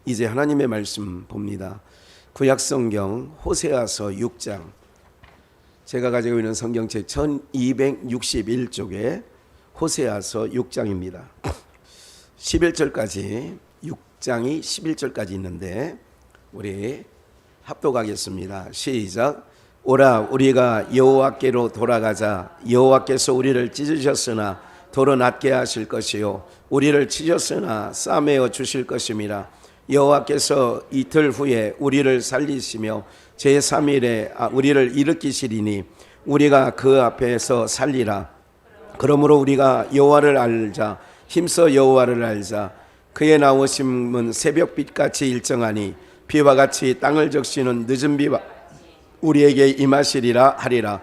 이제 하나님의 말씀 봅니다. 구약성경 호세아서 6장, 제가 가지고 있는 성경책 1261쪽에 호세아서 6장입니다. 11절까지, 6장이 11절까지 있는데 우리 합독하겠습니다. 시작. 오라, 우리가 여호와께로 돌아가자. 여호와께서 우리를 찢으셨으나 도로 낮게 하실 것이요, 우리를 치셨으나 싸매어 주실 것임이라. 여호와께서 이틀 후에 우리를 살리시며 제3일에 우리를 일으키시리니 우리가 그 앞에서 살리라. 그러므로 우리가 여호와를 알자. 힘써 여호와를 알자. 그의 나오심은 새벽빛같이 일정하니 비와 같이 땅을 적시는 늦은 비와 우리에게 임하시리라 하리라.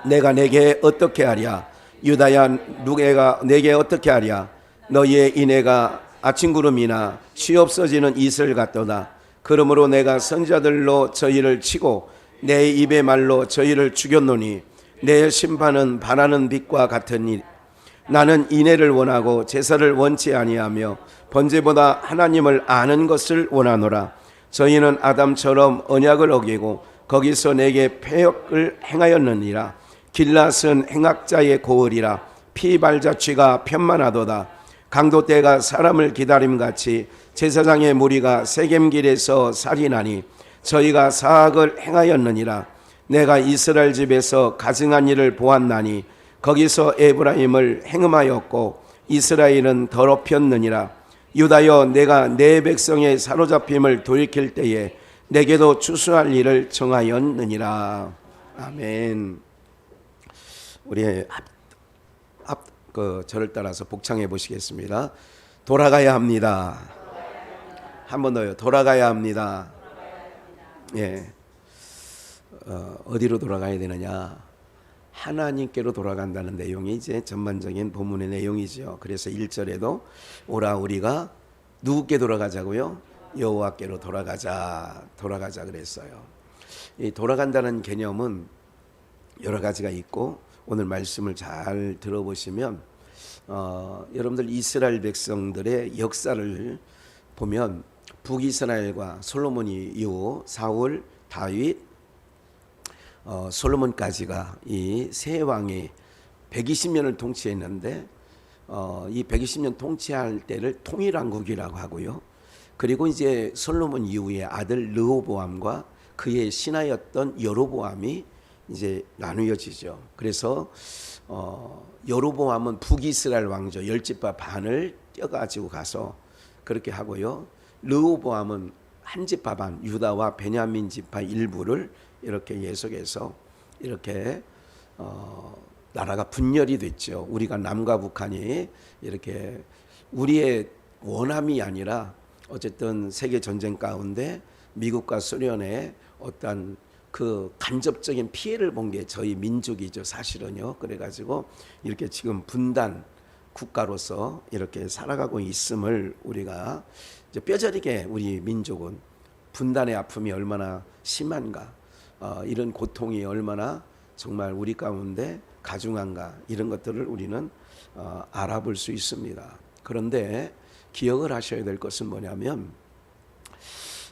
내가 내게 어떻게 하랴? 유다야, 누가 내게 어떻게 하랴? 너희의 인애가 아침 구름이나 쉬 없어지는 이슬 같도다. 그러므로 내가 선자들로 저희를 치고 내 입의 말로 저희를 죽였노니 내 심판은 반하는 빛과 같으니 나는 인애를 원하고 제사를 원치 아니하며 번제보다 하나님을 아는 것을 원하노라. 저희는 아담처럼 언약을 어기고 거기서 내게 패역을 행하였느니라. 길랏은 행악자의 고을이라. 피발자취가 편만하도다. 강도 때가 사람을 기다림같이 제사장의 무리가 세겜길에서 살인하니 저희가 사악을 행하였느니라. 내가 이스라엘 집에서 가증한 일을 보았나니 거기서 에브라임을 행음하였고 이스라엘은 더럽혔느니라. 유다여, 내가 내 백성의 사로잡힘을 돌이킬 때에 내게도 추수할 일을 정하였느니라. 아멘. 우리 저를 따라서 복창해 보시겠습니다. 돌아가야 합니다. 한 번 더요. 돌아가야 합니다. 예. 어디로 돌아가야 되느냐? 하나님께로 돌아간다는 내용이 이제 전반적인 본문의 내용이죠. 그래서 1절에도 오라, 우리가 누구께 돌아가자고요? 여호와께로 돌아가자 그랬어요. 이 돌아간다는 개념은 여러 가지가 있고, 오늘 말씀을 잘 들어보시면 여러분들 이스라엘 백성들의 역사를 보면 북이스라엘과 솔로몬 이후 사울, 다윗, 솔로몬까지가 이 세 왕이 120년을 통치했는데 이 120년 통치할 때를 통일왕국이라고 하고요. 그리고 이제 솔로몬 이후에 아들 르호보암과 그의 신하였던 여로보암이 이제 나누어지죠. 그래서 여로보암은 북이스라엘 왕조 10지파 반을 떼어가지고 가서 그렇게 하고요. 르호보암은 한 지파 반, 유다와 베냐민 지파 일부를 이렇게 예속해서 이렇게 나라가 분열이 됐죠. 우리가 남과 북한이 이렇게 우리의 원함이 아니라 어쨌든 세계 전쟁 가운데 미국과 소련의 어떤 그 간접적인 피해를 본 게 저희 민족이죠, 사실은요. 그래가지고 이렇게 지금 분단 국가로서 이렇게 살아가고 있음을 우리가 이제 뼈저리게 우리 민족은 분단의 아픔이 얼마나 심한가, 이런 고통이 얼마나 정말 우리 가운데 가중한가, 이런 것들을 우리는 알아볼 수 있습니다. 그런데 기억을 하셔야 될 것은 뭐냐면,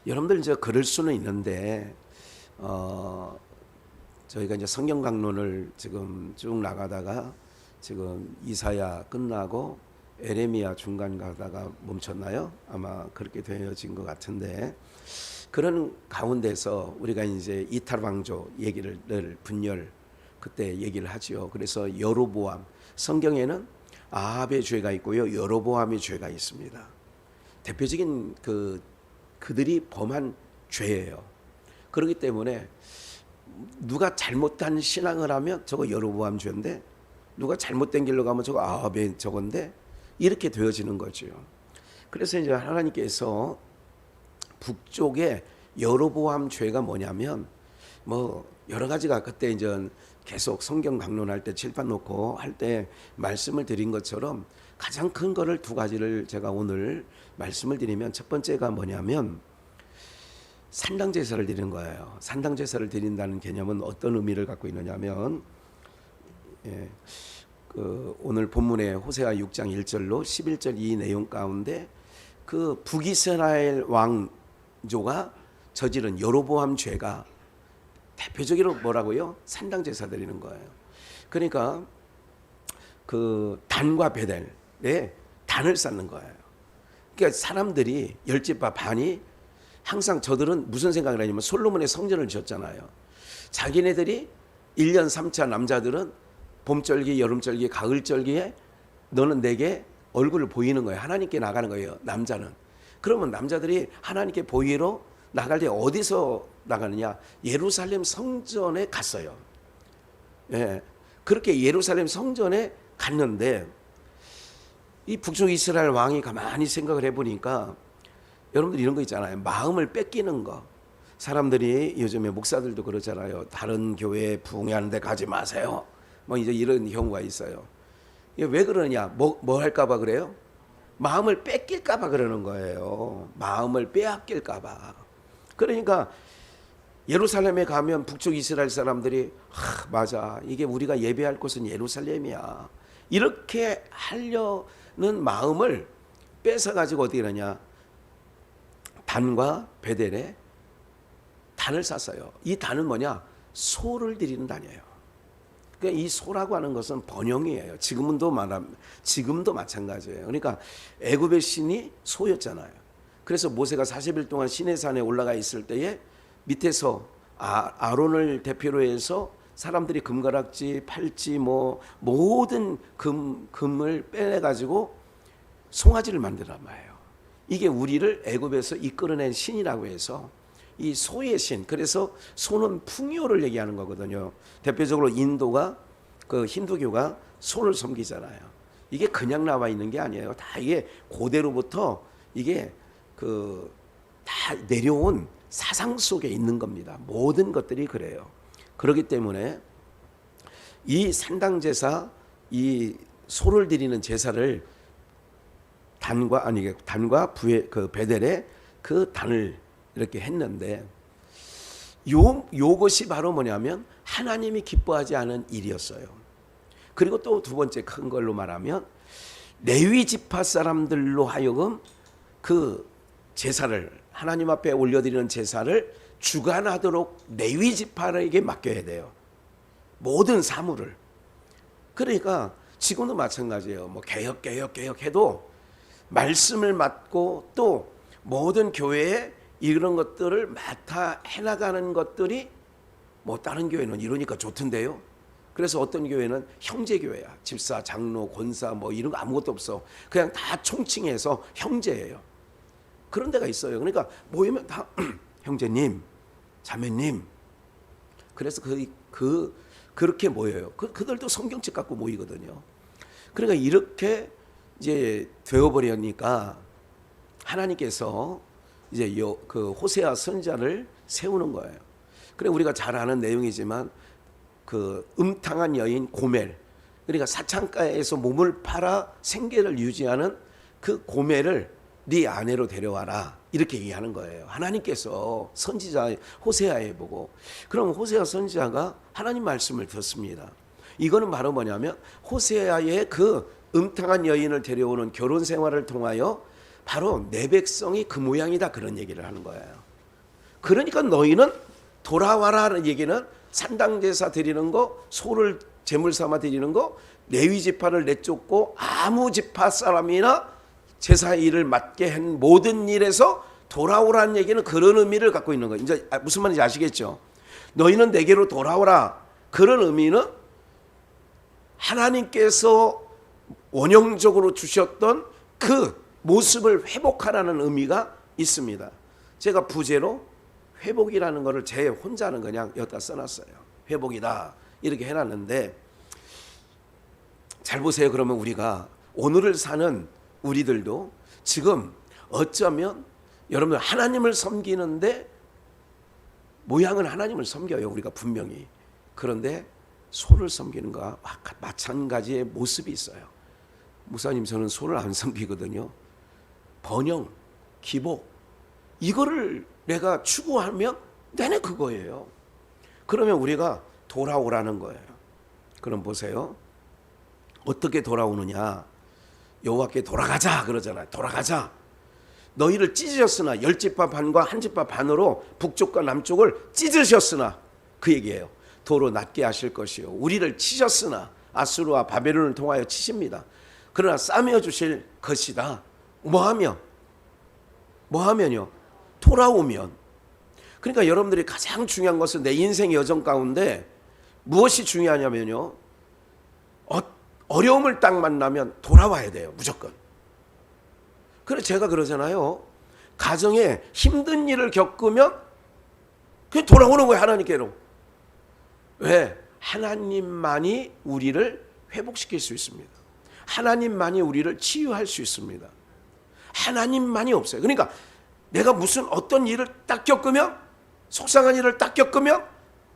여러분들 이제 그럴 수는 있는데 저희가 이제 성경 강론을 지금 쭉 나가다가 지금 이사야 끝나고 에레미야 중간 가다가 멈췄나요? 아마 그렇게 되어진 것 같은데, 그런 가운데서 우리가 이제 이탈 왕조 얘기를 늘 분열 그때 얘기를 하지요. 그래서 여로보암, 성경에는 아합의 죄가 있고요, 여로보암의 죄가 있습니다. 대표적인 그들이 범한 죄예요. 그렇기 때문에 누가 잘못한 신앙을 하면 저거 여로보암 죄인데, 누가 잘못된 길로 가면 저거 아합의 저건데, 이렇게 되어지는 거죠. 그래서 이제 하나님께서 북쪽에 여로보암 죄가 뭐냐면, 뭐 여러 가지가 그때 이제 계속 성경 강론할 때 칠판 놓고 할 때 말씀을 드린 것처럼 가장 큰 거를 두 가지를 제가 오늘 말씀을 드리면, 첫 번째가 뭐냐면 산당 제사를 드리는 거예요. 산당 제사를 드린다는 개념은 어떤 의미를 갖고 있느냐면, 오늘 본문의 호세아 6장 1절로 11절 이 내용 가운데 그 북이스라엘 왕조가 저지른 여로보암 죄가 대표적으로 뭐라고요? 산당 제사 드리는 거예요. 그러니까 그 단과 베델에 단을 쌓는 거예요. 그러니까 사람들이 열집파 반이 항상 저들은 무슨 생각을 하냐면 솔로몬의 성전을 지었잖아요. 자기네들이 1년 3차 남자들은 봄절기, 여름절기, 가을절기에 너는 내게 얼굴을 보이는 거예요. 하나님께 나가는 거예요. 남자는. 그러면 남자들이 하나님께 보이러 나갈 때 어디서 나가느냐? 예루살렘 성전에 갔어요. 예. 그렇게 예루살렘 성전에 갔는데 이 북쪽 이스라엘 왕이 가만히 생각을 해보니까 여러분들 이런 거 있잖아요. 마음을 뺏기는 거. 사람들이 요즘에 목사들도 그러잖아요. 다른 교회에 부흥하는 데 가지 마세요. 뭐 이제 이런 경우가 있어요. 이게 왜 그러냐? 뭐 할까봐 그래요? 마음을 뺏길까봐 그러는 거예요. 마음을 빼앗길까봐. 그러니까 예루살렘에 가면 북쪽 이스라엘 사람들이 맞아. 이게 우리가 예배할 곳은 예루살렘이야. 이렇게 하려는 마음을 뺏어가지고 어떻게 하냐? 단과 베델에 단을 쌌어요. 이 단은 뭐냐? 소를 드리는 단이에요. 그러니까 이 소라고 하는 것은 번영이에요. 지금도 마찬가지예요. 그러니까 애굽의 신이 소였잖아요. 그래서 모세가 40일 동안 시내산에 올라가 있을 때에 밑에서 아론을 대표로 해서 사람들이 금가락지, 팔찌, 뭐 모든 금을 빼내 가지고 송아지를 만들란 말이에요. 이게 우리를 애굽에서 이끌어낸 신이라고 해서 이 소의 신. 그래서 소는 풍요를 얘기하는 거거든요. 대표적으로 인도가 그 힌두교가 소를 섬기잖아요. 이게 그냥 나와 있는 게 아니에요. 다 이게 고대로부터 이게 그 다 내려온 사상 속에 있는 겁니다. 모든 것들이 그래요. 그렇기 때문에 이 산당 제사, 이 소를 드리는 제사를 단과 부의 그 베델에 그 단을 이렇게 했는데 요것이 바로 뭐냐면 하나님이 기뻐하지 않은 일이었어요. 그리고 또 두 번째 큰 걸로 말하면 레위 지파 사람들로 하여금 그 제사를 하나님 앞에 올려드리는 제사를 주관하도록 레위 지파에게 맡겨야 돼요. 모든 사물을. 그러니까 지금도 마찬가지예요. 뭐 개혁 해도 말씀을 맡고 또 모든 교회에 이런 것들을 맡아 해나가는 것들이 뭐 다른 교회는 이러니까 좋던데요. 그래서 어떤 교회는 형제교회야. 집사, 장로, 권사 뭐 이런 거 아무것도 없어. 그냥 다 총칭해서 형제예요. 그런 데가 있어요. 그러니까 모이면 다 형제님, 자매님. 그래서 그렇게 모여요. 그들도 성경책 갖고 모이거든요. 그러니까 이렇게 이제 되어버리니까 하나님께서 이제 그 호세아 선지자를 세우는 거예요. 그래 우리가 잘 아는 내용이지만 그 음탕한 여인 고멜, 그러니까 사창가에서 몸을 팔아 생계를 유지하는 그 고멜을 네 아내로 데려와라 이렇게 얘기하는 거예요. 하나님께서 선지자 호세아에 보고. 그럼 호세아 선지자가 하나님 말씀을 듣습니다. 이거는 바로 뭐냐면 호세아의 그 음탕한 여인을 데려오는 결혼 생활을 통하여 바로 내 백성이 그 모양이다 그런 얘기를 하는 거예요. 그러니까 너희는 돌아와라는 얘기는 산당제사 드리는 거, 소를 제물 삼아 드리는 거, 레위 지파를 내쫓고 아무 지파 사람이나 제사 일을 맡게 한 모든 일에서 돌아오라는 얘기는 그런 의미를 갖고 있는 거예요. 이제 무슨 말인지 아시겠죠? 너희는 내게로 돌아오라. 그런 의미는 하나님께서 원형적으로 주셨던 그 모습을 회복하라는 의미가 있습니다. 제가 부제로 회복이라는 것을 제 혼자는 그냥 여기다 써놨어요. 회복이다 이렇게 해놨는데 잘 보세요. 그러면 우리가 오늘을 사는 우리들도 지금 어쩌면 여러분들 하나님을 섬기는데 모양은 하나님을 섬겨요. 우리가 분명히. 그런데 소를 섬기는 것과 마찬가지의 모습이 있어요. 목사님 저는 소를 안 섬기거든요. 번영, 기복 이거를 내가 추구하면 내내 그거예요. 그러면 우리가 돌아오라는 거예요. 그럼 보세요. 어떻게 돌아오느냐. 여호와께 돌아가자 그러잖아요. 돌아가자. 너희를 찢으셨으나 10지파 반과 한 지파 반으로 북쪽과 남쪽을 찢으셨으나 그 얘기예요. 도로 낮게 하실 것이요 우리를 치셨으나 아수르와 바벨론을 통하여 치십니다. 그러나 싸매어 주실 것이다. 뭐하면요? 돌아오면. 그러니까 여러분들이 가장 중요한 것은 내 인생의 여정 가운데 무엇이 중요하냐면요, 어려움을 딱 만나면 돌아와야 돼요. 무조건. 그래서 제가 그러잖아요. 가정에 힘든 일을 겪으면 그냥 돌아오는 거예요. 하나님께로. 왜? 하나님만이 우리를 회복시킬 수 있습니다. 하나님만이 우리를 치유할 수 있습니다. 하나님만이 없어요. 그러니까 내가 무슨 어떤 일을 딱 겪으면, 속상한 일을 딱 겪으면,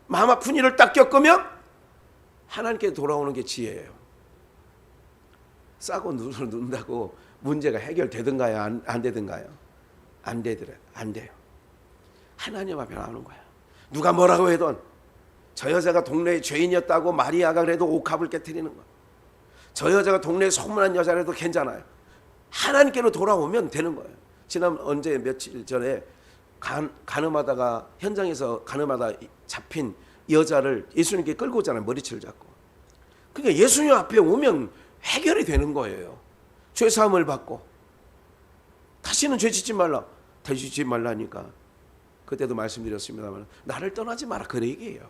마음 아픈 일을 딱 겪으면 하나님께 돌아오는 게 지혜예요. 싸고 누른다고 문제가 해결되든가요? 안 되든가요? 안 돼요. 하나님 앞에 나오는 거야. 누가 뭐라고 해도 저 여자가 동네의 죄인이었다고 마리아가 그래도 옥합을 깨트리는 거야. 저 여자가 동네에 소문난 여자라도 괜찮아요. 하나님께로 돌아오면 되는 거예요. 며칠 전에 가늠하다가 현장에서 가늠하다 잡힌 여자를 예수님께 끌고 오잖아요. 머리채를 잡고. 그러니까 예수님 앞에 오면 해결이 되는 거예요. 죄 사함을 받고 다시는 죄 짓지 말라니까 그때도 말씀드렸습니다만 나를 떠나지 마라 그 얘기예요.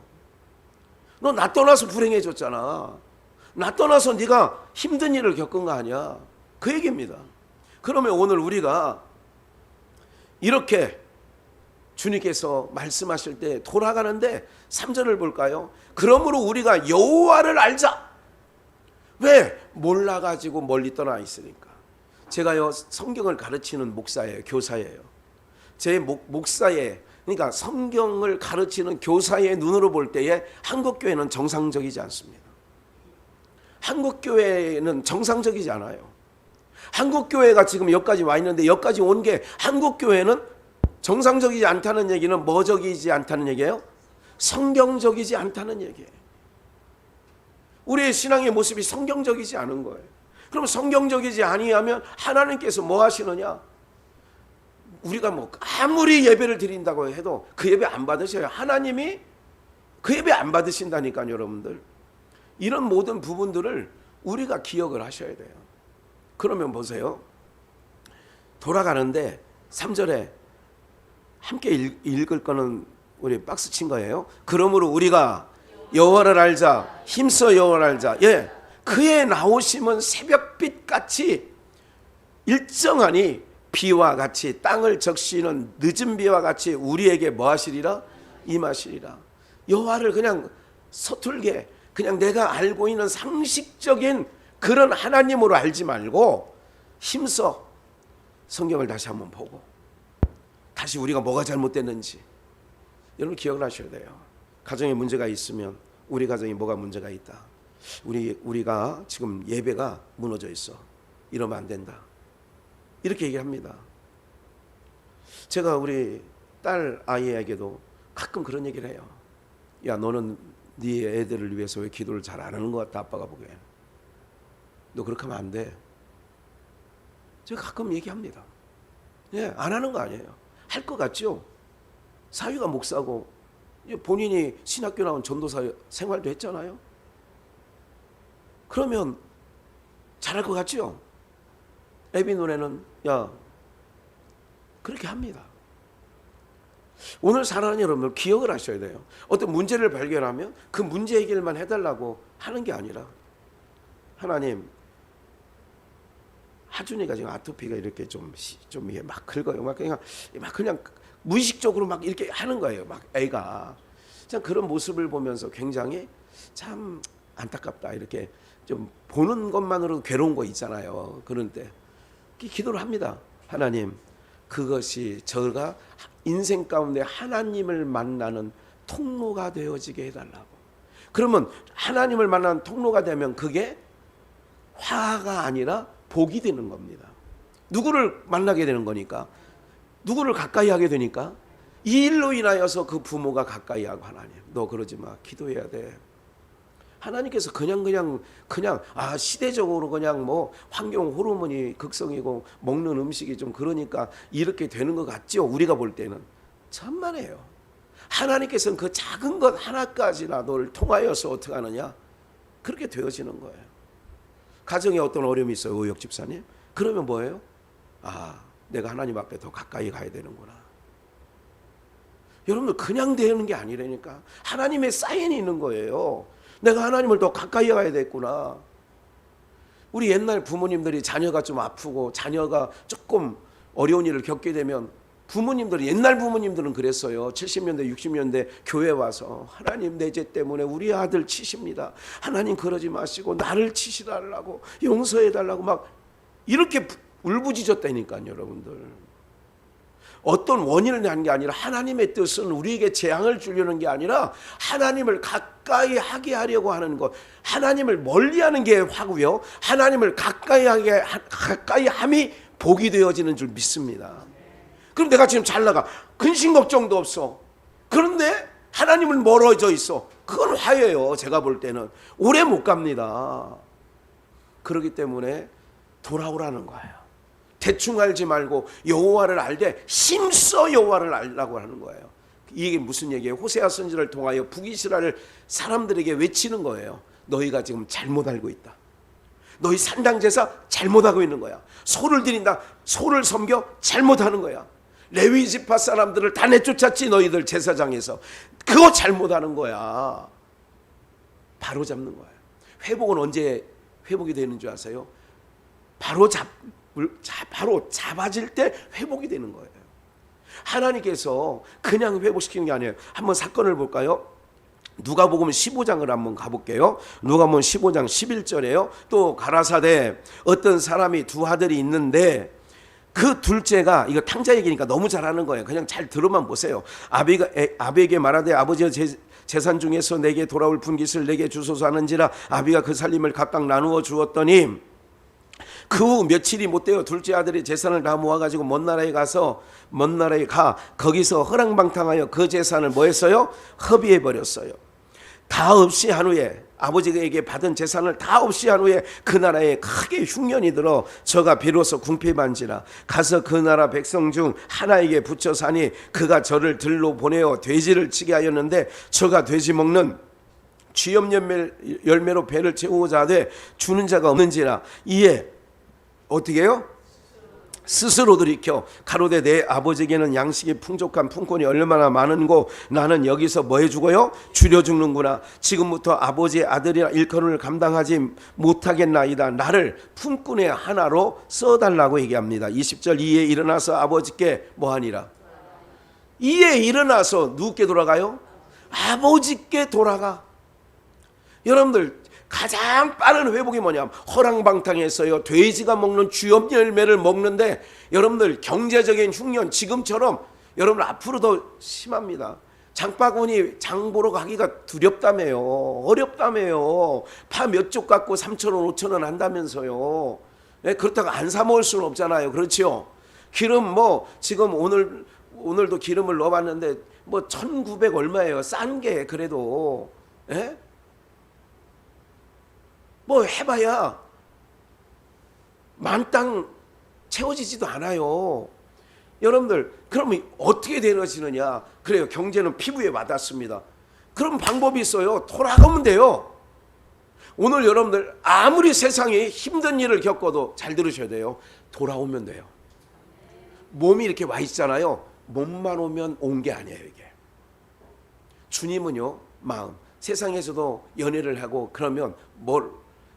너 나 떠나서 불행해졌잖아. 나 떠나서 네가 힘든 일을 겪은 거 아니야. 그 얘기입니다. 그러면 오늘 우리가 이렇게 주님께서 말씀하실 때 돌아가는데 3절을 볼까요? 그러므로 우리가 여호와를 알자. 왜? 몰라가지고 멀리 떠나 있으니까. 제가요 성경을 가르치는 목사예요. 교사예요. 제 목사의, 그러니까 성경을 가르치는 교사의 눈으로 볼 때에 한국교회는 정상적이지 않습니다. 한국교회는 정상적이지 않아요. 한국교회가 지금 여기까지 와 있는데 여기까지 온 게 한국교회는 정상적이지 않다는 얘기는 뭐적이지 않다는 얘기예요? 성경적이지 않다는 얘기예요. 우리의 신앙의 모습이 성경적이지 않은 거예요. 그럼 성경적이지 아니하면 하나님께서 뭐 하시느냐? 우리가 뭐 아무리 예배를 드린다고 해도 그 예배 안 받으셔요. 하나님이 그 예배 안 받으신다니까요, 여러분들. 이런 모든 부분들을 우리가 기억을 하셔야 돼요. 그러면 보세요. 돌아가는데 3절에 함께 읽을 거는 우리 박스 친 거예요. 그러므로 우리가 여호와를 알자. 힘써 여호와를 알자. 예, 그의 나오심은 새벽빛 같이 일정하니 비와 같이 땅을 적시는 늦은 비와 같이 우리에게 뭐 하시리라? 임하시리라. 여호와를 그냥 서툴게 그냥 내가 알고 있는 상식적인 그런 하나님으로 알지 말고 힘써 성경을 다시 한번 보고 다시 우리가 뭐가 잘못됐는지 여러분 기억을 하셔야 돼요. 가정에 문제가 있으면 우리 가정에 뭐가 문제가 있다. 우리가 지금 예배가 무너져 있어. 이러면 안 된다. 이렇게 얘기합니다. 제가 우리 딸 아이에게도 가끔 그런 얘기를 해요. 야, 너는 네 애들을 위해서 왜 기도를 잘 안 하는 것 같다. 아빠가 보기엔. 너 그렇게 하면 안 돼. 제가 가끔 얘기합니다. 예, 안 하는 거 아니에요. 할 것 같죠? 사위가 목사고 본인이 신학교 나온 전도사 생활도 했잖아요. 그러면 잘할 것 같죠? 애비 눈에는 야 그렇게 합니다. 오늘 사랑하는 여러분들 기억을 하셔야 돼요. 어떤 문제를 발견하면 그 문제 해결만 해달라고 하는 게 아니라 하나님 하준이가 지금 아토피가 이렇게 좀 이게 막 긁어요. 막 그냥 무의식적으로 막 이렇게 하는 거예요. 막 애가 참 그런 모습을 보면서 굉장히 참 안타깝다. 이렇게 좀 보는 것만으로도 괴로운 거 있잖아요. 그런 때 기도를 합니다. 하나님, 그것이 저가 인생 가운데 하나님을 만나는 통로가 되어지게 해달라고. 그러면 하나님을 만나는 통로가 되면 그게 화가 아니라 복이 되는 겁니다. 누구를 만나게 되는 거니까, 누구를 가까이 하게 되니까 이 일로 인하여서 그 부모가 가까이 하고 하나님 너 그러지 마. 기도해야 돼. 하나님께서 그냥 시대적으로 그냥 뭐 환경 호르몬이 극성이고 먹는 음식이 좀 그러니까 이렇게 되는 것 같죠. 우리가 볼 때는 천만에요. 하나님께서는 그 작은 것 하나까지라도를 통하여서 어떻게 하느냐? 그렇게 되어지는 거예요. 가정에 어떤 어려움이 있어요, 오역 집사님? 그러면 뭐예요? 내가 하나님 앞에 더 가까이 가야 되는구나. 여러분들 그냥 되는 게 아니라니까. 하나님의 사인이 있는 거예요. 내가 하나님을 더 가까이 가야 됐구나. 우리 옛날 부모님들이 자녀가 좀 아프고 자녀가 조금 어려운 일을 겪게 되면 부모님들이, 옛날 부모님들은 그랬어요. 70년대 60년대 교회 와서 하나님 내 죄 때문에 우리 아들 치십니다. 하나님 그러지 마시고 나를 치시달라고 용서해달라고 막 이렇게 울부짖었다니까요. 여러분들 어떤 원인을 낸 게 아니라 하나님의 뜻은 우리에게 재앙을 주려는 게 아니라 하나님을 가까이 하게 하려고 하는 것, 하나님을 멀리하는 게 화고요, 하나님을 가까이 함이 복이 되어지는 줄 믿습니다. 그럼 내가 지금 잘 나가, 근심 걱정도 없어. 그런데 하나님은 멀어져 있어. 그건 화예요. 제가 볼 때는 오래 못 갑니다. 그렇기 때문에 돌아오라는 거예요. 대충 알지 말고 여호와를 알되 힘써 여호와를 알라고 하는 거예요. 이게 무슨 얘기예요? 호세아 선지자를 통하여 북이스라엘 사람들에게 외치는 거예요. 너희가 지금 잘못 알고 있다. 너희 산당제사 잘못하고 있는 거야. 소를 드린다, 소를 섬겨 잘못하는 거야. 레위 지파 사람들을 다 내쫓았지, 너희들 제사장에서. 그거 잘못하는 거야. 바로 잡는 거야. 회복은 언제 회복이 되는 줄 아세요? 바로 잡아질 때 회복이 되는 거예요. 하나님께서 그냥 회복시키는 게 아니에요. 한번 사건을 볼까요? 누가복음 15장을 한번 가볼게요. 누가복음 15장 11절에요. 또 가라사대 어떤 사람이 두 아들이 있는데 그 둘째가, 이거 탕자 얘기니까 너무 잘하는 거예요. 그냥 잘 들어만 보세요. 아비에게 말하되 아버지의 재산 중에서 내게 돌아올 분깃을 내게 주소서 하는지라 아비가 그 살림을 각각 나누어 주었더니 그 후 며칠이 못 되어 둘째 아들이 재산을 다 모아가지고 먼 나라에 가 거기서 허랑방탕하여 그 재산을 뭐 했어요? 허비해 버렸어요. 다 없이 한 후에, 아버지에게 받은 재산을 다 없이 한 후에 그 나라에 크게 흉년이 들어 저가 비로소 궁핍한지라 가서 그 나라 백성 중 하나에게 붙여 사니 그가 저를 들로 보내어 돼지를 치게 하였는데 저가 돼지 먹는 쥐염 열매로 배를 채우고자 하되 주는 자가 없는지라 이에 어떻게 해요? 스스로 들이켜 가로되 내 아버지에게는 양식이 풍족한 품꾼이 얼마나 많은고 나는 여기서 뭐 해주고요? 줄여 죽는구나. 지금부터 아버지의 아들이나 일꾼을 감당하지 못하겠나이다. 나를 품꾼의 하나로 써달라고 얘기합니다. 20절 이에 일어나서 아버지께 뭐하니라? 이에 일어나서 누구께 돌아가요? 아버지께 돌아가. 여러분들 가장 빠른 회복이 뭐냐면 허랑방탕했어요. 돼지가 먹는 쥐염 열매를 먹는데 여러분들 경제적인 흉년 지금처럼 여러분 앞으로 더 심합니다. 장바구니 장 보러 가기가 두렵다며요. 어렵다며요. 파 몇 쪽 갖고 3,000원 5,000원 한다면서요. 네, 그렇다고 안 사 먹을 수는 없잖아요. 그렇죠? 기름 뭐 지금 오늘도 기름을 넣어봤는데 뭐 1,900 얼마예요. 싼 게 그래도. 예? 뭐 해봐야 만땅 채워지지도 않아요. 여러분들 그러면 어떻게 되어지느냐? 그래요. 경제는 피부에 와닿습니다. 그럼 방법이 있어요. 돌아가면 돼요. 오늘 여러분들 아무리 세상에 힘든 일을 겪어도 잘 들으셔야 돼요. 돌아오면 돼요. 몸이 이렇게 와 있잖아요. 몸만 오면 온 게 아니에요. 이게 주님은요, 마음. 세상에서도 연애를 하고 그러면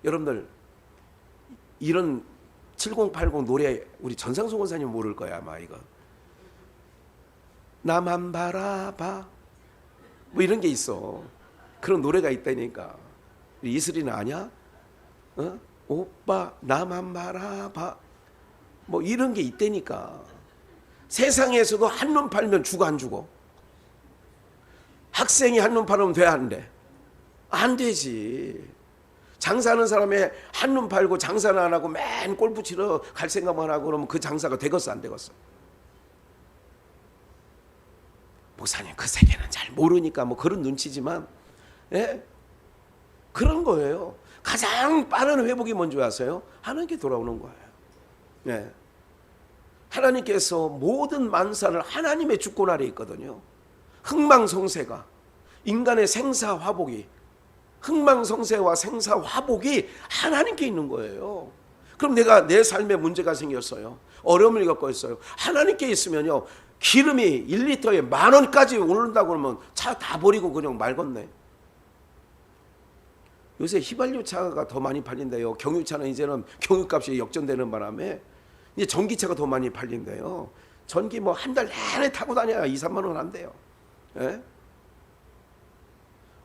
여러분들 이런 7080 노래 우리 전상수 권사님 모를 거야 아마. 이거 나만 바라봐 뭐 이런 게 있어. 그런 노래가 있다니까. 이슬이는 아냐? 오빠 나만 바라봐 뭐 이런 게 있다니까. 세상에서도 한눈 팔면 주고 안 주고, 학생이 한눈 팔면 돼 안 돼? 안 되지. 장사하는 사람이 한눈 팔고 장사는 안 하고 맨 골프 치러 갈 생각만 하고 그러면 그 장사가 되겠어 안 되겠어? 목사님 그 세계는 잘 모르니까 뭐 그런 눈치지만, 예? 그런 거예요. 가장 빠른 회복이 뭔지 아세요? 하나님께 돌아오는 거예요. 네. 하나님께서 모든 만사를 하나님의 주권 아래 있거든요. 흥망성쇠가, 인간의 생사화복이, 흥망성쇠와 생사화복이 하나님께 있는 거예요. 그럼 내가 내 삶에 문제가 생겼어요. 어려움을 겪고 있어요. 하나님께 있으면요, 기름이 1리터에 10,000원까지 오른다고 그러면 차 다 버리고 그냥 말 건네. 요새 휘발유차가 더 많이 팔린대요. 경유차는 이제는 경유값이 역전되는 바람에 이제 전기차가 더 많이 팔린대요. 전기 뭐 한 달 내내 타고 다녀야 2, 3만 원 한대요. 예?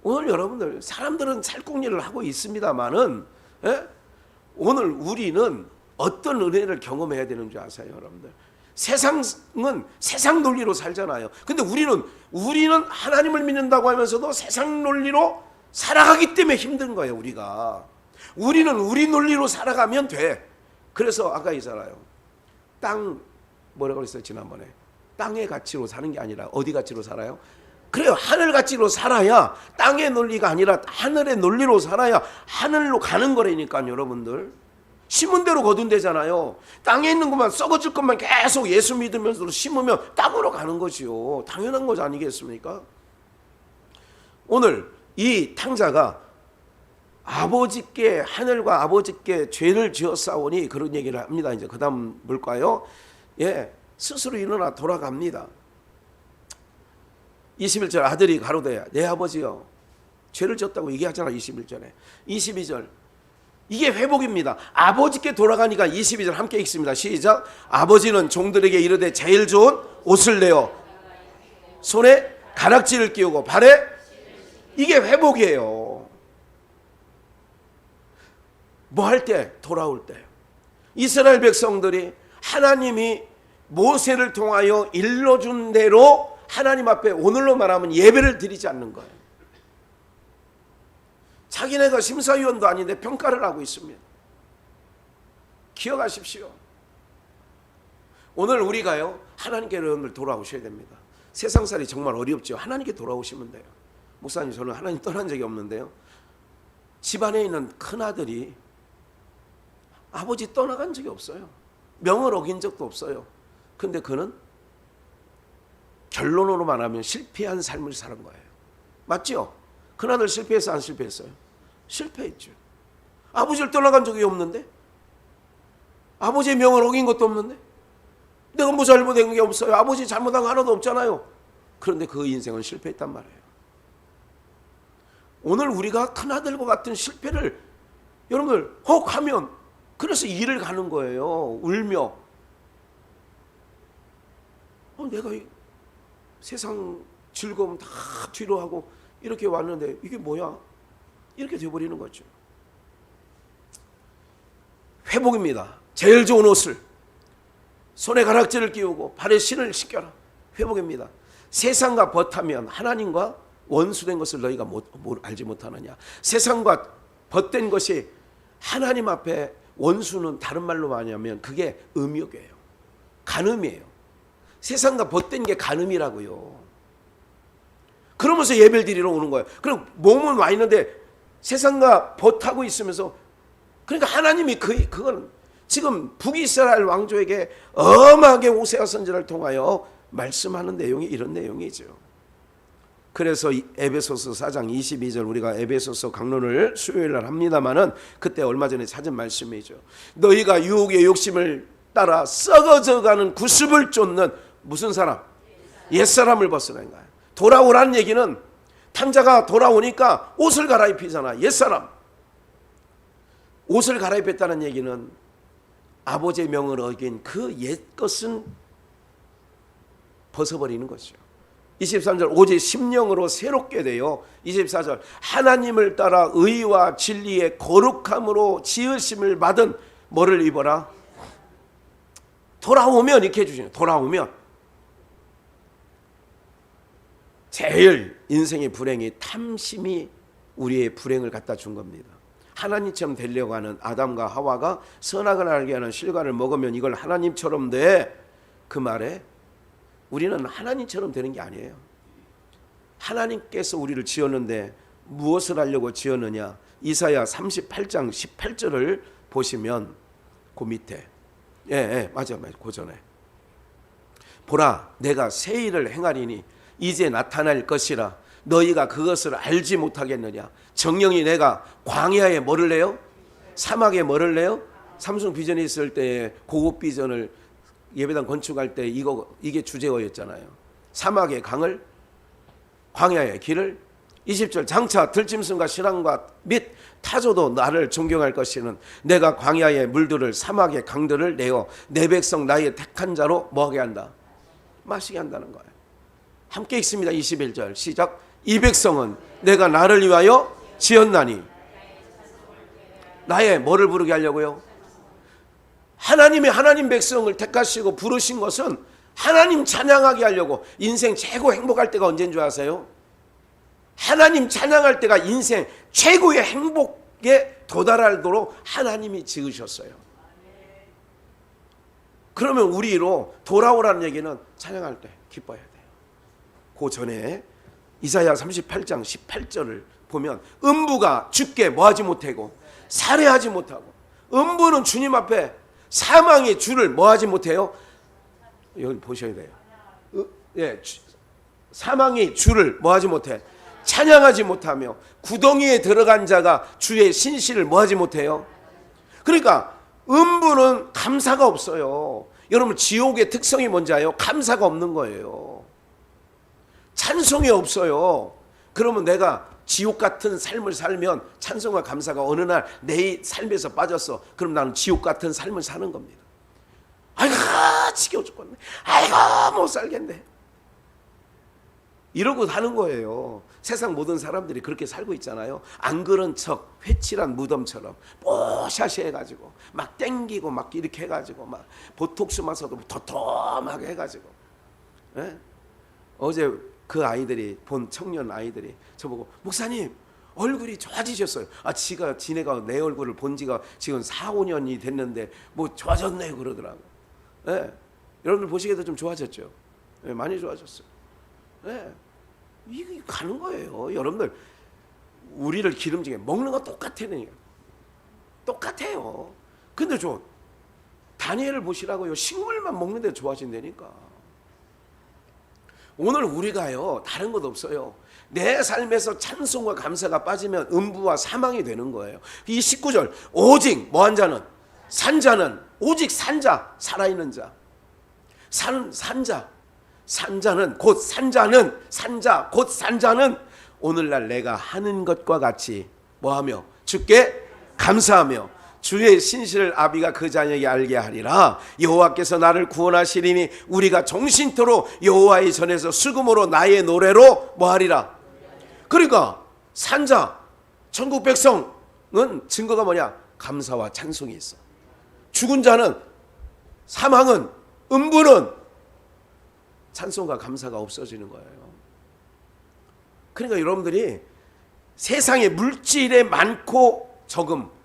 오늘 여러분들, 사람들은 살궁리를 하고 있습니다만은, 예? 오늘 우리는 어떤 은혜를 경험해야 되는 줄 아세요, 여러분들? 세상은 세상 논리로 살잖아요. 근데 우리는 하나님을 믿는다고 하면서도 세상 논리로 살아가기 때문에 힘든 거예요, 우리가. 우리는 우리 논리로 살아가면 돼. 그래서 아까 있잖아요. 뭐라고 그랬어요, 지난번에? 땅의 가치로 사는 게 아니라 어디 가치로 살아요? 그래요. 하늘 가치로 살아야, 땅의 논리가 아니라 하늘의 논리로 살아야 하늘로 가는 거라니까, 여러분들. 심은 대로 거둔 데잖아요. 땅에 있는 것만, 썩어질 것만 계속 예수 믿으면서 심으면 땅으로 가는 거지요. 당연한 거지 아니겠습니까? 오늘 이 탕자가 아버지께, 하늘과 아버지께 죄를 지었사오니, 그런 얘기를 합니다. 이제 그 다음 뭘까요? 예, 스스로 일어나 돌아갑니다. 21절, 아들이 가로되 내 아버지여 죄를 졌다고 얘기하잖아. 21절에 22절, 이게 회복입니다. 아버지께 돌아가니까 22절 함께 읽습니다. 시작. 아버지는 종들에게 이르되 제일 좋은 옷을 내어 손에 가락지를 끼우고 발에, 이게 회복이에요. 뭐 할 때? 돌아올 때. 이스라엘 백성들이 하나님이 모세를 통하여 일러준 대로 하나님 앞에, 오늘로 말하면 예배를 드리지 않는 거예요. 자기네가 심사위원도 아닌데 평가를 하고 있습니다. 기억하십시오. 오늘 우리가요, 하나님께 여러분들 돌아오셔야 됩니다. 세상살이 정말 어렵죠. 하나님께 돌아오시면 돼요. 목사님, 저는 하나님 떠난 적이 없는데요, 집안에 있는 큰아들이 아버지 떠나간 적이 없어요. 명을 어긴 적도 없어요. 근데 그는 결론으로 말하면 실패한 삶을 사는 거예요. 맞죠? 큰아들 실패했어, 안 실패했어요? 실패했죠. 아버지를 떠나간 적이 없는데, 아버지의 명을 어긴 것도 없는데, 내가 뭐 잘못한 게 없어요. 아버지 잘못한 거 하나도 없잖아요. 그런데 그 인생은 실패했단 말이에요. 오늘 우리가 큰아들과 같은 실패를 여러분들 혹 하면, 그래서 일을 가는 거예요. 울며. 내가 세상 즐거움 다 뒤로 하고 이렇게 왔는데 이게 뭐야? 이렇게 돼버리는 거죠. 회복입니다. 제일 좋은 옷을, 손에 가락지를 끼우고 발에 신을 신겨라. 회복입니다. 세상과 벗하면 하나님과 원수된 것을 너희가 알지 못하느냐. 세상과 벗된 것이 하나님 앞에, 원수는 다른 말로 말하면 그게 음욕이에요. 간음이에요. 세상과 벗된 게 간음이라고요. 그러면서 예배를 드리러 오는 거예요. 그리고 몸은 와 있는데 세상과 벗하고 있으면서, 그러니까 하나님이 그건 지금 북이스라엘 왕조에게 엄하게 호세아 선지자를 통하여 말씀하는 내용이 이런 내용이죠. 그래서 에베소서 4장 22절, 우리가 에베소서 강론을 수요일날 합니다마는 그때 얼마 전에 찾은 말씀이죠. 너희가 유혹의 욕심을 따라 썩어져가는 구습을 쫓는 무슨 사람? 옛사람을 벗어낸 거예요. 돌아오라는 얘기는, 탕자가 돌아오니까 옷을 갈아입히잖아. 옛사람. 옷을 갈아입혔다는 얘기는 아버지의 명을 어긴 그 옛것은 벗어버리는 거죠. 23절, 오직 심령으로 새롭게 되어, 24절, 하나님을 따라 의와 진리의 거룩함으로 지으심을 받은 뭐를 입어라? 돌아오면, 이렇게 해주시네요. 돌아오면. 제일 인생의 불행이 탐심이 우리의 불행을 갖다 준 겁니다. 하나님처럼 되려고 하는 아담과 하와가 선악을 알게 하는 실과를 먹으면 이걸 하나님처럼 돼. 그 말에 우리는 하나님처럼 되는 게 아니에요. 하나님께서 우리를 지었는데 무엇을 하려고 지었느냐? 이사야 38장 18절을 보시면 그 밑에 맞아 그 전에 보라 내가 새 일을 행하리니 이제 나타날 것이라 너희가 그것을 알지 못하겠느냐. 정령이 내가 광야에 뭐를 내요? 사막에 뭐를 내요? 삼성 비전이 있을 때 고급 비전을 예배당 건축할 때 이게 주제어였잖아요. 사막의 강을 광야의 길을 20절 장차 들짐승과 신랑과 및 타조도 나를 존경할 것이는 내가 광야의 물들을 사막의 강들을 내어 내 백성 나의 택한 자로 뭐하게 한다? 마시게 한다는 거예요. 함께 읽습니다. 21절 시작. 이 백성은 내가 나를 위하여 지었나니 나의 뭐를 부르게 하려고요? 하나님이 하나님 백성을 택하시고 부르신 것은 하나님 찬양하게 하려고. 인생 최고 행복할 때가 언제인 줄 아세요? 하나님 찬양할 때가 인생 최고의 행복에 도달하도록 하나님이 지으셨어요. 그러면 우리로 돌아오라는 얘기는 찬양할 때 기뻐해야 돼요. 그 전에 이사야 38장 18절을 보면 음부가 주께 뭐하지 못하고 살해하지 못하고, 음부는 주님 앞에 사망의 주를 뭐하지 못해요? 여기 보셔야 돼요. 사망의 주를 뭐하지 못해? 찬양하지 못하며 구덩이에 들어간 자가 주의 신실을 뭐하지 못해요? 그러니까 음부는 감사가 없어요. 여러분 지옥의 특성이 뭔지 아요? 감사가 없는 거예요. 찬송이 없어요. 그러면 내가 지옥 같은 삶을 살면 찬송과 감사가 어느 날 내 삶에서 빠졌어. 그럼 나는 지옥 같은 삶을 사는 겁니다. 아이고 지겨워 죽겠네. 아이고 못 살겠네. 이러고 사는 거예요. 세상 모든 사람들이 그렇게 살고 있잖아요. 안 그런 척 회칠한 무덤처럼 뽀샤시 해가지고 막 땡기고 막 이렇게 해가지고 막 보톡스 마셔도 도톰하게 해가지고. 어제 그 아이들이 본 청년 아이들이 저보고 목사님 얼굴이 좋아지셨어요. 지네가 내 얼굴을 본 지가 지금 4, 5년이 됐는데 뭐 좋아졌네요 그러더라고요. 여러분들 보시기에도 좀 좋아졌죠. 많이 좋아졌어요. 이게 가는 거예요. 여러분들 우리를 기름지게 먹는 거 똑같아요. 근데 다니엘을 보시라고요. 식물만 먹는데 좋아진다니까. 오늘 우리가요 다른 것 없어요. 내 삶에서 찬송과 감사가 빠지면 음부와 사망이 되는 거예요. 이 19절 오직 뭐한 자는 산자는 오직 산자 살아있는 자 산자는 곧 산자는 오늘날 내가 하는 것과 같이 뭐하며 주께 감사하며 주의 신실을 아비가 그 자녀에게 알게 하리라. 여호와께서 나를 구원하시리니 우리가 정신토록 여호와의 전에서 수금으로 나의 노래로 뭐하리라. 그러니까 산자 천국 백성은 증거가 뭐냐? 감사와 찬송이 있어. 죽은 자는 사망은 음부는 찬송과 감사가 없어지는 거예요. 그러니까 여러분들이 세상에 물질에 많고 적음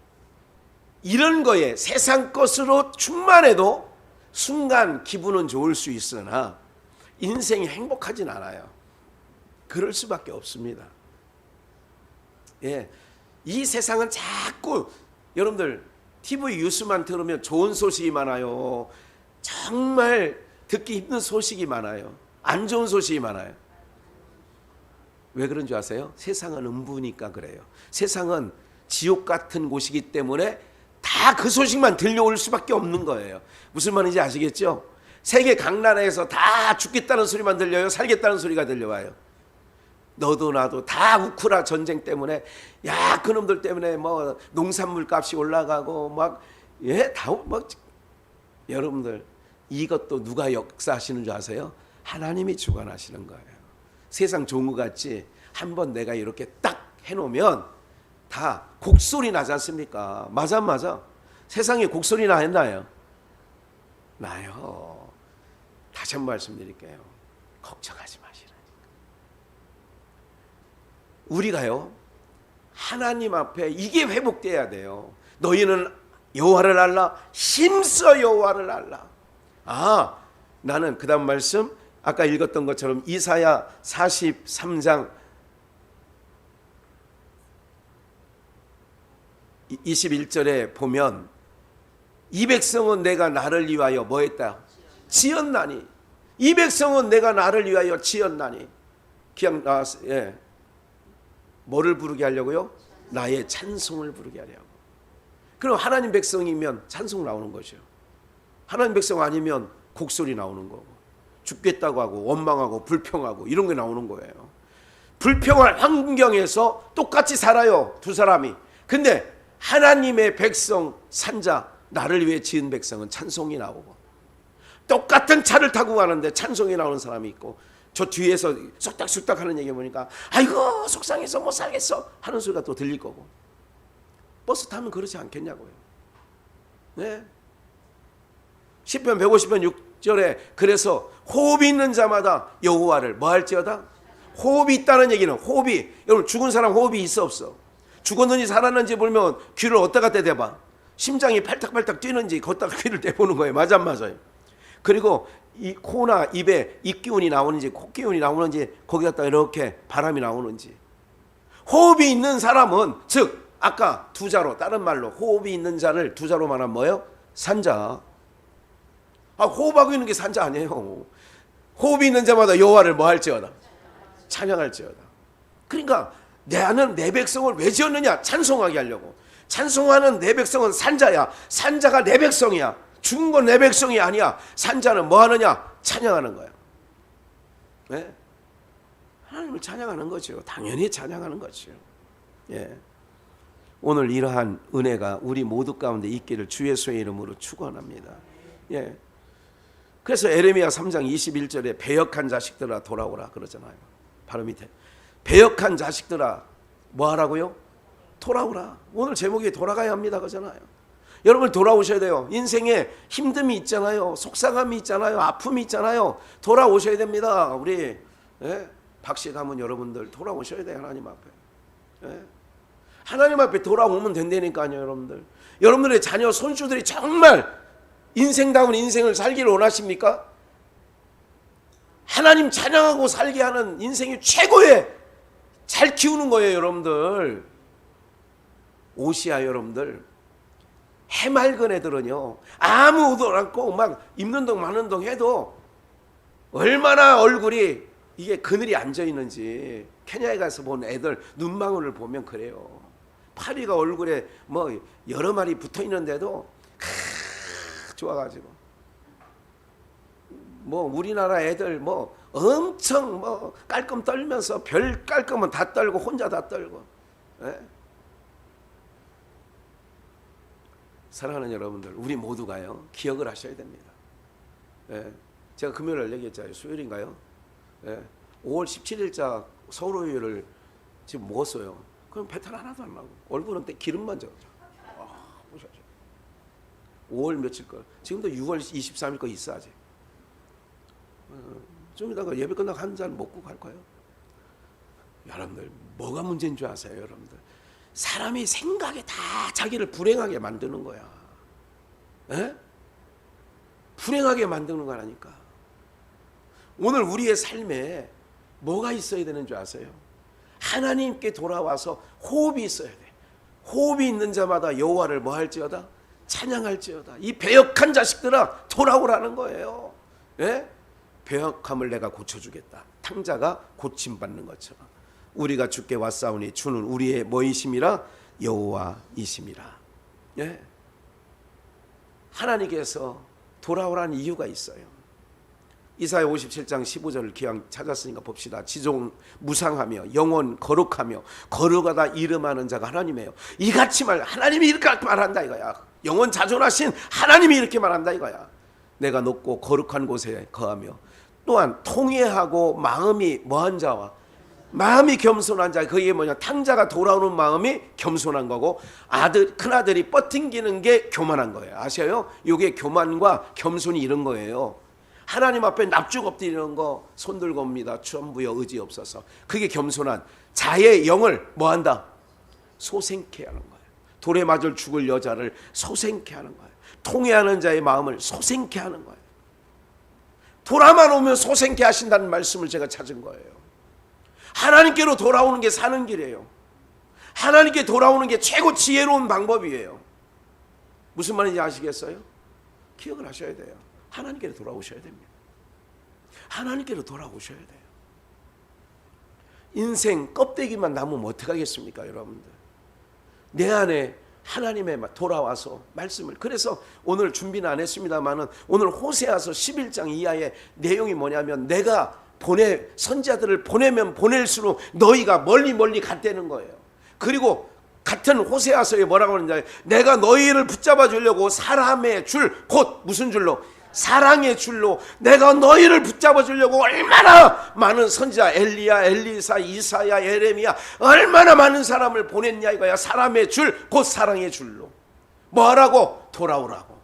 이런 거에 세상 것으로 충만해도 순간 기분은 좋을 수 있으나 인생이 행복하진 않아요. 그럴 수밖에 없습니다. 이 세상은 자꾸 여러분들 TV 뉴스만 들으면 좋은 소식이 많아요. 정말 듣기 힘든 소식이 많아요. 안 좋은 소식이 많아요. 왜 그런 줄 아세요? 세상은 음부니까 그래요. 세상은 지옥 같은 곳이기 때문에 다 그 소식만 들려올 수밖에 없는 거예요. 무슨 말인지 아시겠죠? 세계 각 나라에서 다 죽겠다는 소리만 들려요? 살겠다는 소리가 들려와요? 너도 나도 다 우크라 전쟁 때문에 그놈들 때문에 뭐 농산물 값이 올라가고 여러분들 이것도 누가 역사하시는 줄 아세요? 하나님이 주관하시는 거예요. 세상 좋은 것 같지 한번 내가 이렇게 딱 해놓으면 다 곡소리 나지 않습니까? 맞아. 세상에 곡소리 나요? 나요. 다시 한번 말씀드릴게요. 걱정하지 마시라니까. 우리가요 하나님 앞에 이게 회복돼야 돼요. 너희는 여호와를 알라. 힘써 여호와를 알라. 나는 그 다음 말씀 아까 읽었던 것처럼 이사야 43장 21절에 보면 이 백성은 내가 나를 위하여 뭐 했다? 지었나니. 이 백성은 내가 나를 위하여 지었나니. 기억 나왔어요. 예. 뭐를 부르게 하려고요? 나의 찬송을 부르게 하려고. 그럼 하나님 백성이면 찬송 나오는 거죠. 하나님 백성 아니면 곡소리 나오는 거고, 죽겠다고 하고 원망하고 불평하고 이런 게 나오는 거예요. 불평할 환경에서 똑같이 살아요, 두 사람이. 근데 하나님의 백성 산자, 나를 위해 지은 백성은 찬송이 나오고, 똑같은 차를 타고 가는데 찬송이 나오는 사람이 있고, 저 뒤에서 쑥닥쑥닥 하는 얘기 보니까 아이고 속상해서 못 살겠어 하는 소리가 또 들릴 거고. 버스 타면 그렇지 않겠냐고요. 네. 시편 150편 6절에 그래서 호흡이 있는 자마다 여호와를 뭐 할지어다? 호흡이 있다는 얘기는, 호흡이, 여러분 죽은 사람 호흡이 있어 없어? 죽었는지 살았는지 보면 귀를 어디다가 대봐? 심장이 팔딱팔딱 뛰는지 걷다가 귀를 대보는 거예요. 맞아 안 맞아요? 그리고 이 코나 입에 입기운이 나오는지 콧기운이 나오는지 거기 갖다 이렇게 바람이 나오는지. 호흡이 있는 사람은, 즉 아까 두 자로, 다른 말로 호흡이 있는 자를 두 자로 말하면 뭐예요? 산자. 호흡하고 있는 게 산자 아니에요. 호흡이 있는 자마다 여호와를 뭐 할지어다? 찬양할지어다. 그러니까 나는 내 백성을 왜 지었느냐? 찬송하게 하려고. 찬송하는 내 백성은 산자야. 산자가 내 백성이야. 죽은 건 내 백성이 아니야. 산자는 뭐 하느냐? 찬양하는 거야. 네? 하나님을 찬양하는 거죠. 당연히 찬양하는 거죠. 예. 오늘 이러한 은혜가 우리 모두 가운데 있기를 주 예수의 이름으로 축원합니다. 예. 그래서 에레미야 3장 21절에 배역한 자식들아 돌아오라 그러잖아요. 바로 밑에 배역한 자식들아 뭐 하라고요? 돌아오라. 오늘 제목이 돌아가야 합니다 그러잖아요. 여러분 돌아오셔야 돼요. 인생에 힘듦이 있잖아요. 속상함이 있잖아요. 아픔이 있잖아요. 돌아오셔야 됩니다. 우리 박씨 가문 여러분들 돌아오셔야 돼요. 하나님 앞에. 예? 하나님 앞에 돌아오면 된다니까요. 여러분들. 여러분들의 자녀 손주들이 정말 인생다운 인생을 살기를 원하십니까? 하나님 찬양하고 살게 하는 인생이 최고의 잘 키우는 거예요. 여러분들. 오시아 여러분들. 해맑은 애들은요 아무 의도 않고 막 입는 동 마는 동 해도 얼마나 얼굴이 이게 그늘이 앉아 있는지 케냐에 가서 본 애들 눈망울을 보면 그래요. 파리가 얼굴에 뭐 여러 마리 붙어 있는데도 좋아가지고 뭐 우리나라 애들 뭐 엄청 뭐 깔끔 떨면서 별 깔끔은 다 떨고 혼자 다 떨고. 예? 사랑하는 여러분들, 우리 모두가요 기억을 하셔야 됩니다. 예. 제가 금요일 날 얘기했잖아요. 수요일인가요? 예. 5월 17일자 서울호요를 지금 먹었어요. 그럼 배탈 하나도 안 나고 얼굴은 기름만 져죠. 보셔야죠. 5월 며칠 거. 지금도 6월 23일 거 있어 아직. 좀 이따가 예배 끝나고 한 잔 먹고 갈 거예요. 여러분들 뭐가 문제인 줄 아세요? 여러분들 사람이 생각에 다 자기를 불행하게 만드는 거야. 에? 불행하게 만드는 거라니까. 오늘 우리의 삶에 뭐가 있어야 되는 줄 아세요? 하나님께 돌아와서 호흡이 있어야 돼. 호흡이 있는 자마다 여호와를 뭐 할지어다? 찬양할지어다. 이 배역한 자식들아 돌아오라는 거예요. 예? 배역함을 내가 고쳐주겠다. 탕자가 고침받는 것처럼 우리가 주께 왔사오니 주는 우리의 뭐이심이라? 여호와이심이라. 예? 하나님께서 돌아오라는 이유가 있어요. 이사야 57장 15절을 기왕 찾았으니까 봅시다. 지종 무상하며 영원 거룩하며 거룩하다 이름하는 자가 하나님이에요. 이같이 하나님이 이렇게 말한다 이거야. 영원 자존하신 하나님이 이렇게 말한다 이거야. 내가 높고 거룩한 곳에 거하며 또한 통회하고 마음이 뭐한 자와 마음이 겸손한 자. 그게 뭐냐? 탕자가 돌아오는 마음이 겸손한 거고 큰아들이 뻗팅기는 게 교만한 거예요. 아셔요? 이게 교만과 겸손이 이런 거예요. 하나님 앞에 납죽 엎드리는 거 손들고 옵니다. 전부여 의지 없어서. 그게 겸손한 자의 영을 뭐한다? 소생케 하는 거예요. 돌에 맞을 죽을 여자를 소생케 하는 거예요. 통회하는 자의 마음을 소생케 하는 거예요. 돌아만 오면 소생케 하신다는 말씀을 제가 찾은 거예요. 하나님께로 돌아오는 게 사는 길이에요. 하나님께 돌아오는 게 최고 지혜로운 방법이에요. 무슨 말인지 아시겠어요? 기억을 하셔야 돼요. 하나님께로 돌아오셔야 됩니다. 하나님께로 돌아오셔야 돼요. 인생 껍데기만 남으면 어떡하겠습니까, 여러분들? 내 안에 하나님의 돌아와서 말씀을, 그래서 오늘 준비는 안 했습니다만은 오늘 호세아서 11장 이하의 내용이 뭐냐면, 내가 선지자들을 보내면 보낼수록 너희가 멀리 갔다는 거예요. 그리고 같은 호세아서에 뭐라고 하는지, 내가 너희를 붙잡아 주려고 사람의 줄, 곧 무슨 줄로? 사랑의 줄로 내가 너희를 붙잡아 주려고 얼마나 많은 선지자, 엘리야, 엘리사, 이사야, 예레미야, 얼마나 많은 사람을 보냈냐 이거야. 사람의 줄, 곧 사랑의 줄로. 뭐하라고? 돌아오라고.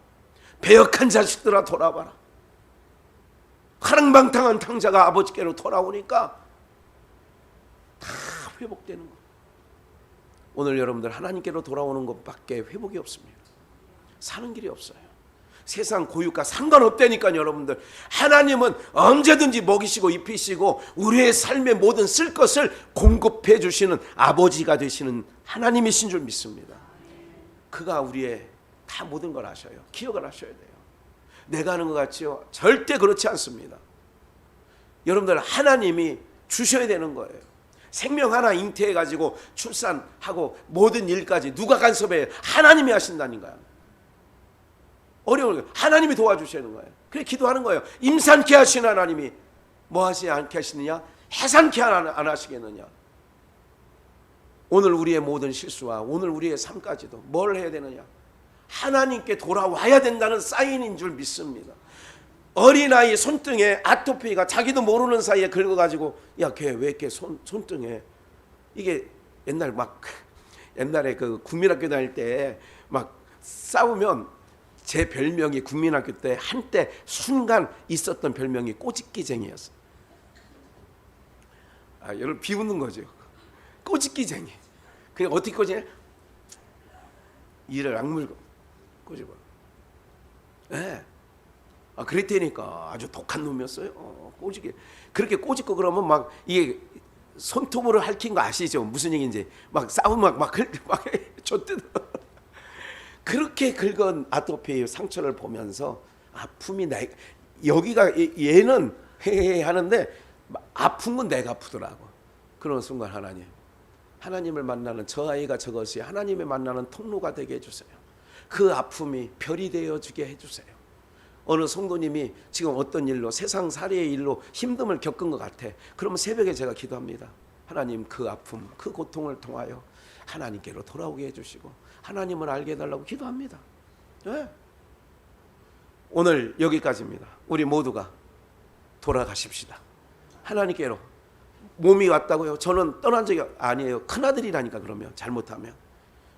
배역한 자식들아 돌아와라. 화랑방탕한 탕자가 아버지께로 돌아오니까 다 회복되는 거. 오늘 여러분들 하나님께로 돌아오는 것밖에 회복이 없습니다. 사는 길이 없어요. 세상 고유가 상관없다니까요. 여러분들, 하나님은 언제든지 먹이시고 입히시고 우리의 삶의 모든 쓸 것을 공급해 주시는 아버지가 되시는 하나님이신 줄 믿습니다. 그가 우리의 다 모든 걸 아셔요. 기억을 하셔야 돼요. 내가 하는 것 같지요? 절대 그렇지 않습니다. 여러분들, 하나님이 주셔야 되는 거예요. 생명 하나 잉태해가지고 출산하고 모든 일까지 누가 간섭해요? 하나님이 하신다니까요. 어려운 거예요. 하나님이 도와주시는 거예요. 그래 기도하는 거예요. 임산케 하시는 하나님이 뭐 하시지 않게 하시느냐? 해산케 안 하시겠느냐? 오늘 우리의 모든 실수와 오늘 우리의 삶까지도 뭘 해야 되느냐? 하나님께 돌아와야 된다는 사인인 줄 믿습니다. 어린아이 손등에 아토피가 자기도 모르는 사이에 긁어가지고, 야, 걔 왜 이렇게 손등에, 이게 옛날에 그 국민학교 다닐 때 막 싸우면, 제 별명이 국민학교 때 한때 순간 있었던 별명이 꼬집기쟁이였어요. 여러분 비웃는 거죠. 꼬집기쟁이. 그냥 어떻게 꼬집냐? 이를 악물고 꼬집어. 네. 그랬다니까. 아주 독한 놈이었어요. 꼬집기. 그렇게 꼬집고 그러면 막 이게 손톱으로 핥힌 거 아시죠? 무슨 얘기인지. 막 싸우면 막 줬대도. 그렇게 긁은 아토피 상처를 보면서 아픔이 여기가 얘는 헤헤 하는데 아픈 건 내가 아프더라고. 그런 순간 하나님을 만나는 저 아이가 저것이 하나님을 만나는 통로가 되게 해주세요. 그 아픔이 별이 되어주게 해주세요. 어느 성도님이 지금 어떤 일로, 세상 살이의 일로 힘듦을 겪은 것 같아. 그러면 새벽에 제가 기도합니다. 하나님, 그 아픔, 그 고통을 통하여 하나님께로 돌아오게 해주시고 하나님을 알게 해달라고 기도합니다. 네. 오늘 여기까지입니다. 우리 모두가 돌아가십시다. 하나님께로. 몸이 왔다고요? 저는 떠난 적이 아니에요. 큰아들이라니까. 그러면 잘못하면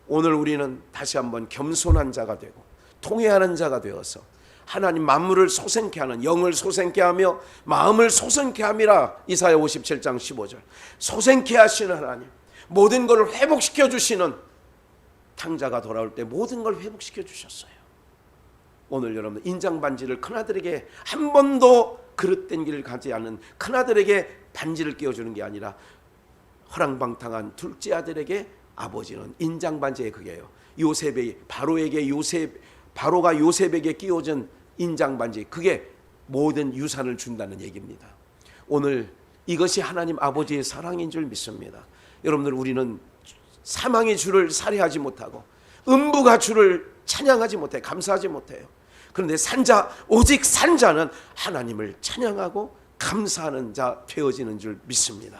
오늘 우리는 다시 한번 겸손한 자가 되고 통회하는 자가 되어서 하나님 만물을 소생케 하는, 영을 소생케 하며 마음을 소생케 함이라. 이사야 57장 15절. 소생케 하시는 하나님, 모든 것을 회복시켜 주시는 탕자가 돌아올 때 모든 걸 회복시켜 주셨어요. 오늘 여러분, 인장반지를 큰아들에게, 한 번도 그릇된 길을 가지 않은 큰아들에게 반지를 끼워주는 게 아니라 허랑방탕한 둘째 아들에게 아버지는 인장반지의 그게요. 바로가 요셉에게 끼워준 인장반지, 그게 모든 유산을 준다는 얘기입니다. 오늘 이것이 하나님 아버지의 사랑인 줄 믿습니다. 여러분들, 우리는 사망의 주를 살해하지 못하고 음부가 주를 찬양하지 못해, 감사하지 못해요. 그런데 오직 산자는 하나님을 찬양하고 감사하는 자 되어지는 줄 믿습니다.